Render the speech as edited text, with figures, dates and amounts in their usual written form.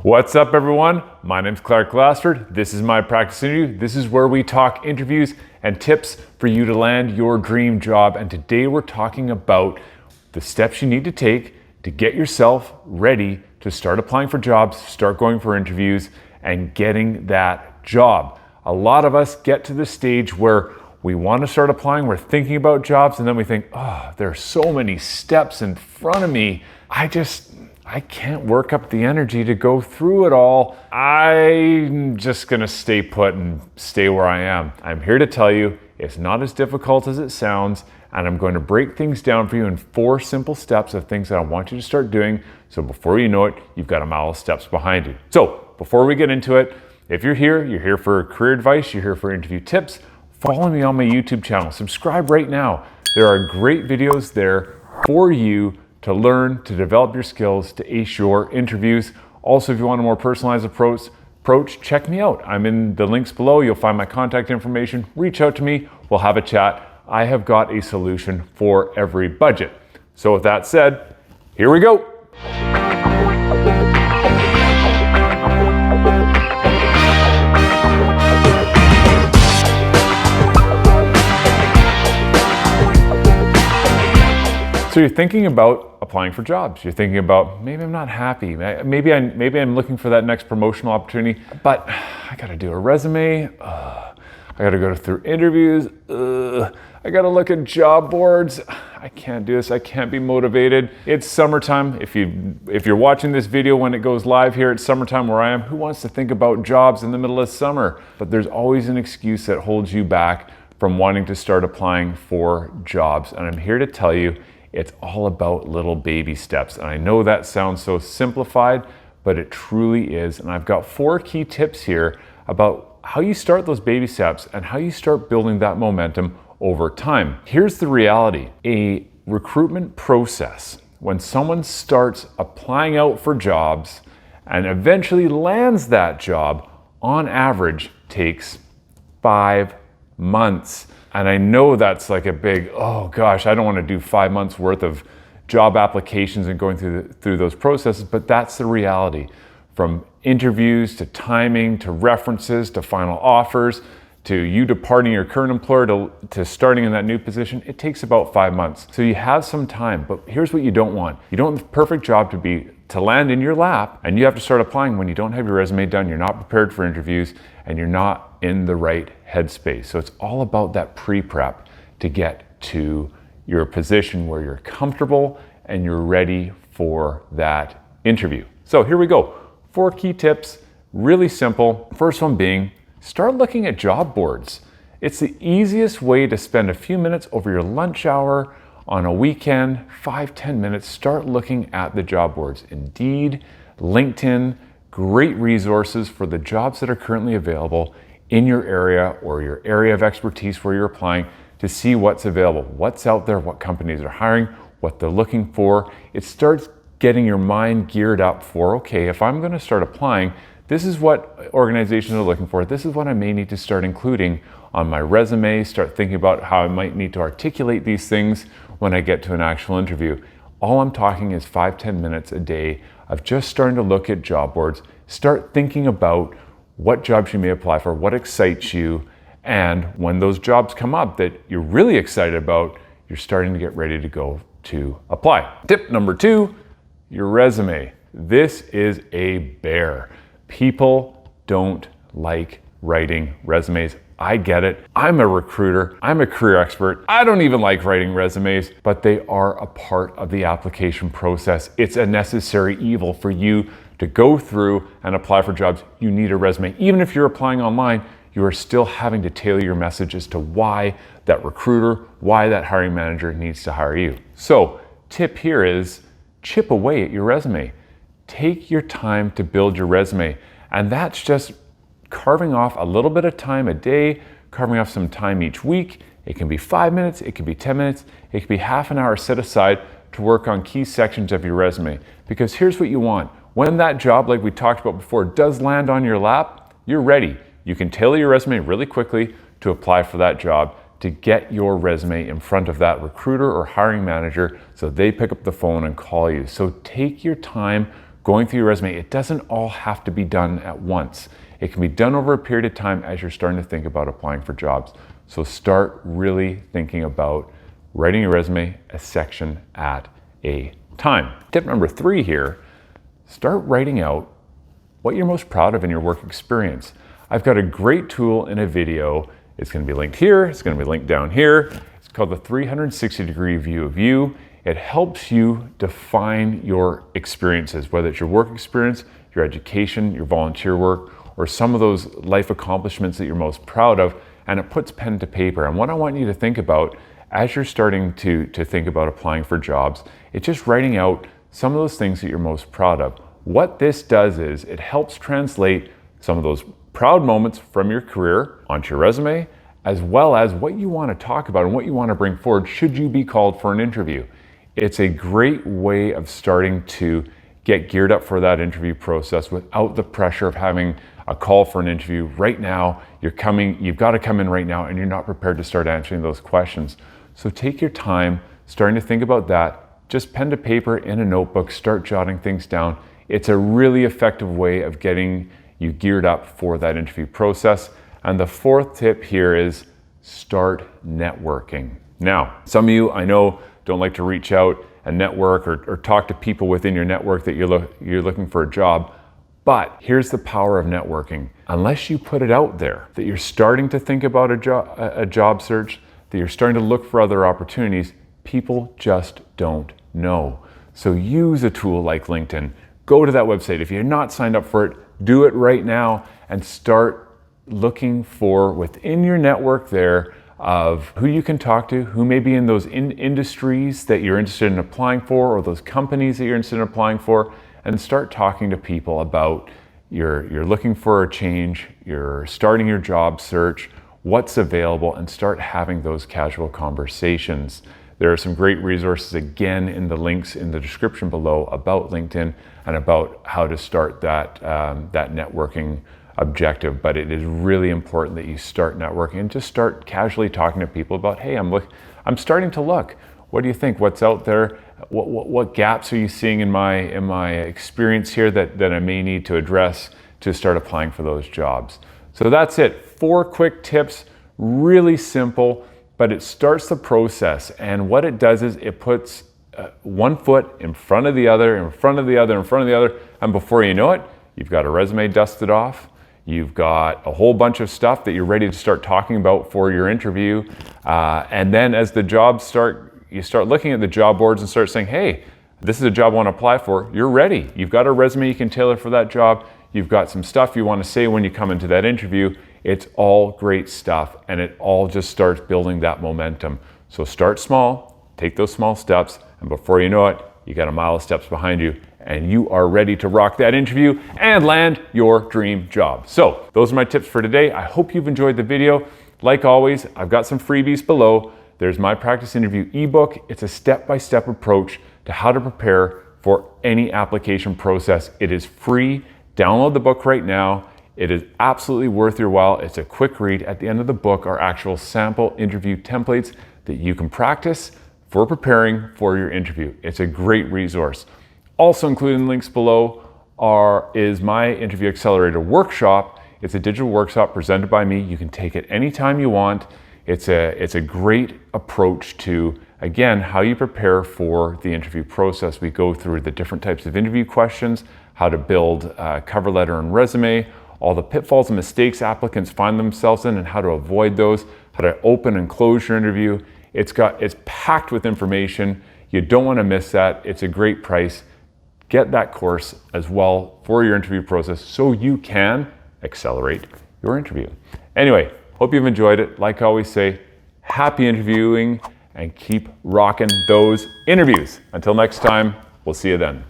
What's up, everyone? My name's Glassford. This is my practice interview. This is where we talk interviews and tips for you to land your dream job. And today we're talking about the steps you need to take to get yourself ready to start applying for jobs, start going for interviews, and getting that job. A lot of us get to the stage where we want to start applying, we're thinking about jobs, and then we think, oh, there are so many steps in front of me. I can't work up the energy to go through it all. I'm just gonna stay put and stay where I am. I'm here to tell you it's not as difficult as it sounds, and I'm going to break things down for you in 4 simple steps of things that I want you to start doing. So before you know it, you've got a mile of steps behind you. So before we get into it, if you're here for career advice, you're here for interview tips, follow me on my YouTube channel. Subscribe right now. There are great videos there for you to learn, to develop your skills, to ace your interviews. Also, if you want a more personalized approach, check me out. I'm in the links below. You'll find my contact information. Reach out to me. We'll have a chat. I have got a solution for every budget. So with that said, here we go. So you're thinking about applying for jobs. You're thinking about, maybe I'm not happy. Maybe I'm looking for that next promotional opportunity, but I gotta do a resume. I gotta go through interviews. I gotta look at job boards. I can't do this. I can't be motivated. It's summertime. If you're watching this video when it goes live here, it's summertime where I am. Who wants to think about jobs in the middle of summer? But there's always an excuse that holds you back from wanting to start applying for jobs. And I'm here to tell you, it's all about little baby steps. And I know that sounds so simplified, but it truly is. And I've got 4 key tips here about how you start those baby steps and how you start building that momentum over time. Here's the reality. A recruitment process, when someone starts applying out for jobs and eventually lands that job, on average takes 5 months. And I know that's like a big, oh gosh, I don't want to do 5 months worth of job applications and going through those processes, but that's the reality. From interviews to timing to references to final offers to you departing your current employer to starting in that new position, it takes about 5 months. So you have some time, but here's what you don't want. You don't want the perfect job to land in your lap, and you have to start applying when you don't have your resume done, you're not prepared for interviews, and you're not in the right headspace. So it's all about that pre-prep to get to your position where you're comfortable and you're ready for that interview. So here we go. 4 key tips, really simple. First one being, start looking at job boards. It's the easiest way to spend a few minutes over your lunch hour on a weekend, 5-10 minutes, start looking at the job boards. Indeed, LinkedIn, great resources for the jobs that are currently available in your area or your area of expertise where you're applying to see what's available, what's out there, what companies are hiring, what they're looking for. It starts getting your mind geared up for, okay, if I'm gonna start applying, this is what organizations are looking for. This is what I may need to start including on my resume, start thinking about how I might need to articulate these things when I get to an actual interview. All I'm talking is 5-10 minutes a day of just starting to look at job boards, start thinking about what jobs you may apply for, what excites you, and when those jobs come up that you're really excited about, you're starting to get ready to go to apply. Tip number 2, your resume. This is a bear. People don't like writing resumes. I get it. I'm a recruiter. I'm a career expert. I don't even like writing resumes, but they are a part of the application process. It's a necessary evil for you to go through and apply for jobs. You need a resume. Even if you're applying online, you are still having to tailor your message as to why that recruiter, why that hiring manager needs to hire you. So, tip here is chip away at your resume. Take your time to build your resume. And that's just carving off a little bit of time a day, carving off some time each week. It can be 5 minutes, it can be 10 minutes, it can be half an hour set aside to work on key sections of your resume. Because here's what you want. When that job, like we talked about before, does land on your lap, you're ready. You can tailor your resume really quickly to apply for that job, to get your resume in front of that recruiter or hiring manager so they pick up the phone and call you. So take your time, going through your resume. It doesn't all have to be done at once. It can be done over a period of time as you're starting to think about applying for jobs. So start really thinking about writing your resume a section at a time. Tip number 3 here, start writing out what you're most proud of in your work experience. I've got a great tool in a video. It's going to be linked here. It's going to be linked down here. It's called the 360-degree view of you. It helps you define your experiences, whether it's your work experience, your education, your volunteer work, or some of those life accomplishments that you're most proud of, and it puts pen to paper. And what I want you to think about as you're starting to think about applying for jobs, it's just writing out some of those things that you're most proud of. What this does is it helps translate some of those proud moments from your career onto your resume, as well as what you want to talk about and what you want to bring forward should you be called for an interview. It's a great way of starting to get geared up for that interview process without the pressure of having a call for an interview right now. You've got to come in right now and you're not prepared to start answering those questions. So take your time starting to think about that. Just pen to paper in a notebook, start jotting things down. It's a really effective way of getting you geared up for that interview process. And the 4th tip here is start networking. Now, some of you I know don't like to reach out and network or talk to people within your network that you're looking for a job. But here's the power of networking. Unless you put it out there that you're starting to think about a job search, that you're starting to look for other opportunities, people just don't know. So use a tool like LinkedIn. Go to that website. If you're not signed up for it, do it right now and start looking for within your network there of who you can talk to, who may be in those industries that you're interested in applying for, or those companies that you're interested in applying for, and start talking to people about you're looking for a change, you're starting your job search, what's available, and start having those casual conversations. There are some great resources again in the links in the description below about LinkedIn and about how to start that networking objective. But it is really important that you start networking and just start casually talking to people about, hey, I'm starting to look. What do you think? What's out there? What gaps are you seeing in my experience here that I may need to address to start applying for those jobs? So that's it. 4 quick tips, really simple, but it starts the process. And what it does is it puts one foot in front of the other, in front of the other, in front of the other. And before you know it, you've got a resume dusted off. You've got a whole bunch of stuff that you're ready to start talking about for your interview. And then as the jobs start, you start looking at the job boards and start saying, hey, this is a job I want to apply for. You're ready. You've got a resume you can tailor for that job. You've got some stuff you want to say when you come into that interview. It's all great stuff, and it all just starts building that momentum. So start small, take those small steps, and before you know it, you got a mile of steps behind you, and you are ready to rock that interview and land your dream job. So those are my tips for today. I hope you've enjoyed the video. Like always, I've got some freebies below. There's my practice interview ebook. It's a step-by-step approach to how to prepare for any application process. It is free. Download the book right now. It is absolutely worth your while. It's a quick read. At the end of the book are actual sample interview templates that you can practice for preparing for your interview. It's a great resource. Also included in links below is my Interview Accelerator workshop. It's a digital workshop presented by me. You can take it anytime you want. It's a great approach to, again, how you prepare for the interview process. We go through the different types of interview questions, how to build a cover letter and resume, all the pitfalls and mistakes applicants find themselves in and how to avoid those, how to open and close your interview. It's packed with information. You don't want to miss that. It's a great price. Get that course as well for your interview process so you can accelerate your interview. Anyway, hope you've enjoyed it. Like I always say, happy interviewing and keep rocking those interviews. Until next time, we'll see you then.